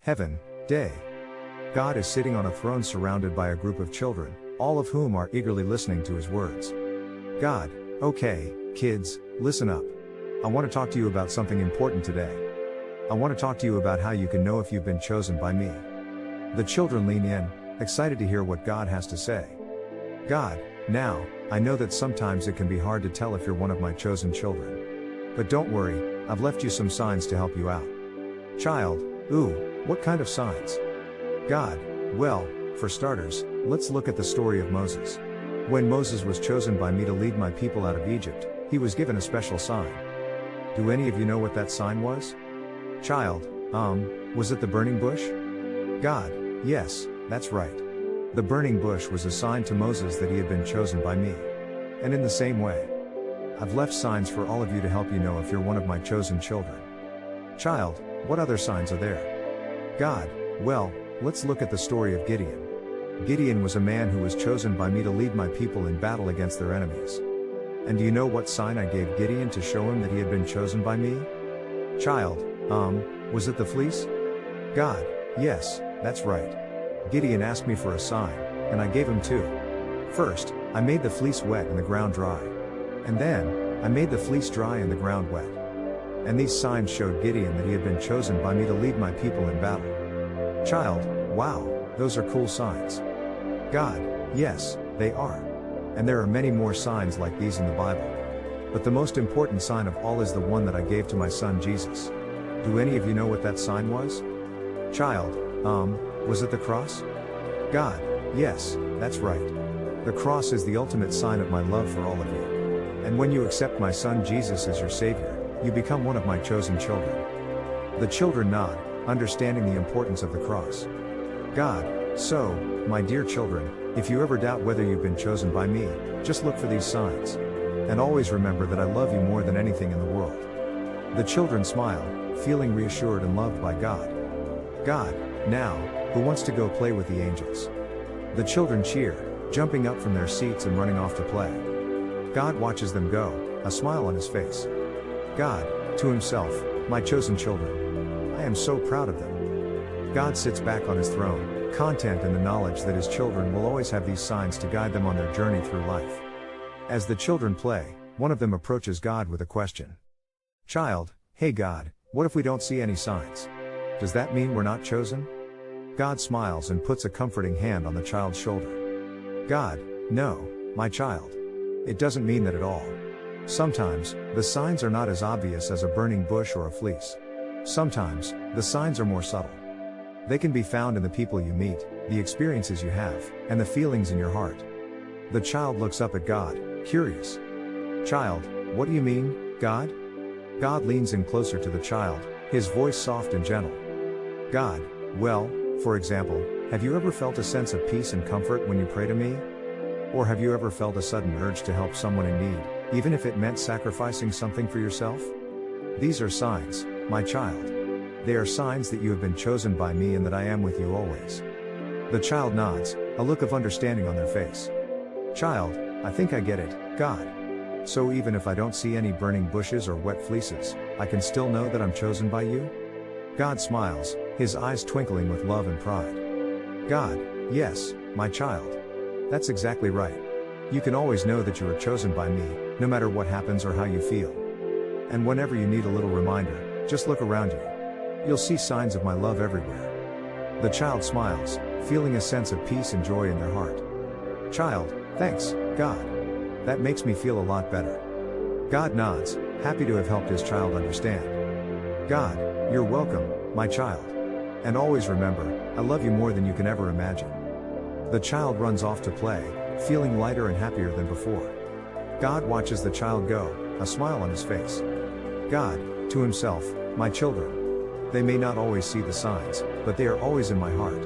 Heaven, day. God is sitting on a throne surrounded by a group of children, all of whom are eagerly listening to his words. God, okay, kids, listen up. I want to talk to you about something important today. I want to talk to you about how you can know if you've been chosen by me. The children lean in, excited to hear what God has to say. God, now, I know that sometimes it can be hard to tell if you're one of my chosen children. But don't worry, I've left you some signs to help you out. Child, what kind of signs? God, well, for starters, let's look at the story of Moses. When Moses was chosen by me to lead my people out of Egypt, he was given a special sign. Do any of you know what that sign was? Child, was it the burning bush? God, yes, that's right. The burning bush was a sign to Moses that he had been chosen by me. And in the same way, I've left signs for all of you to help you know if you're one of my chosen children. Child, what other signs are there? God, well, let's look at the story of Gideon. Gideon was a man who was chosen by me to lead my people in battle against their enemies. And do you know what sign I gave Gideon to show him that he had been chosen by me? Child, was it the fleece? God, yes, that's right. Gideon asked me for a sign, and I gave him two. First, I made the fleece wet and the ground dry. And then, I made the fleece dry and the ground wet. And these signs showed Gideon that he had been chosen by me to lead my people in battle. Child, wow, those are cool signs. God, yes, they are. And there are many more signs like these in the Bible. But the most important sign of all is the one that I gave to my son Jesus. Do any of you know what that sign was? Child, was it the cross? God, yes, that's right. The cross is the ultimate sign of my love for all of you. And when you accept my son Jesus as your Savior, you become one of my chosen children. The children nod, understanding the importance of the cross. God, so, my dear children, if you ever doubt whether you've been chosen by me, just look for these signs. And always remember that I love you more than anything in the world. The children smile, feeling reassured and loved by God. God, now, who wants to go play with the angels? The children cheer, jumping up from their seats and running off to play. God watches them go, a smile on his face. God, to himself, my chosen children. I am so proud of them. God sits back on his throne, content in the knowledge that his children will always have these signs to guide them on their journey through life. As the children play, one of them approaches God with a question. Child, hey God, what if we don't see any signs? Does that mean we're not chosen? God smiles and puts a comforting hand on the child's shoulder. God, no, my child. It doesn't mean that at all. Sometimes, the signs are not as obvious as a burning bush or a fleece. Sometimes, the signs are more subtle. They can be found in the people you meet, the experiences you have, and the feelings in your heart. The child looks up at God, curious. Child, what do you mean, God? God leans in closer to the child, his voice soft and gentle. God, well, for example, have you ever felt a sense of peace and comfort when you pray to me? Or have you ever felt a sudden urge to help someone in need, even if it meant sacrificing something for yourself? These are signs, my child. They are signs that you have been chosen by me and that I am with you always. The child nods, a look of understanding on their face. Child, I think I get it, God. So even if I don't see any burning bushes or wet fleeces, I can still know that I'm chosen by you? God smiles, his eyes twinkling with love and pride. God, yes, my child. That's exactly right. You can always know that you are chosen by me, no matter what happens or how you feel. And whenever you need a little reminder, just look around you. You'll see signs of my love everywhere. The child smiles, feeling a sense of peace and joy in their heart. Child, thanks, God. That makes me feel a lot better. God nods, happy to have helped his child understand. God, you're welcome, my child. And always remember, I love you more than you can ever imagine. The child runs off to play, feeling lighter and happier than before. God watches the child go, a smile on his face. God, to himself, my children. They may not always see the signs, but they are always in my heart.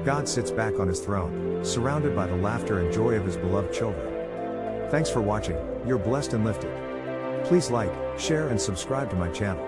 God sits back on his throne, surrounded by the laughter and joy of his beloved children. Thanks for watching, you're blessed and lifted. Please like, share and subscribe to my channel.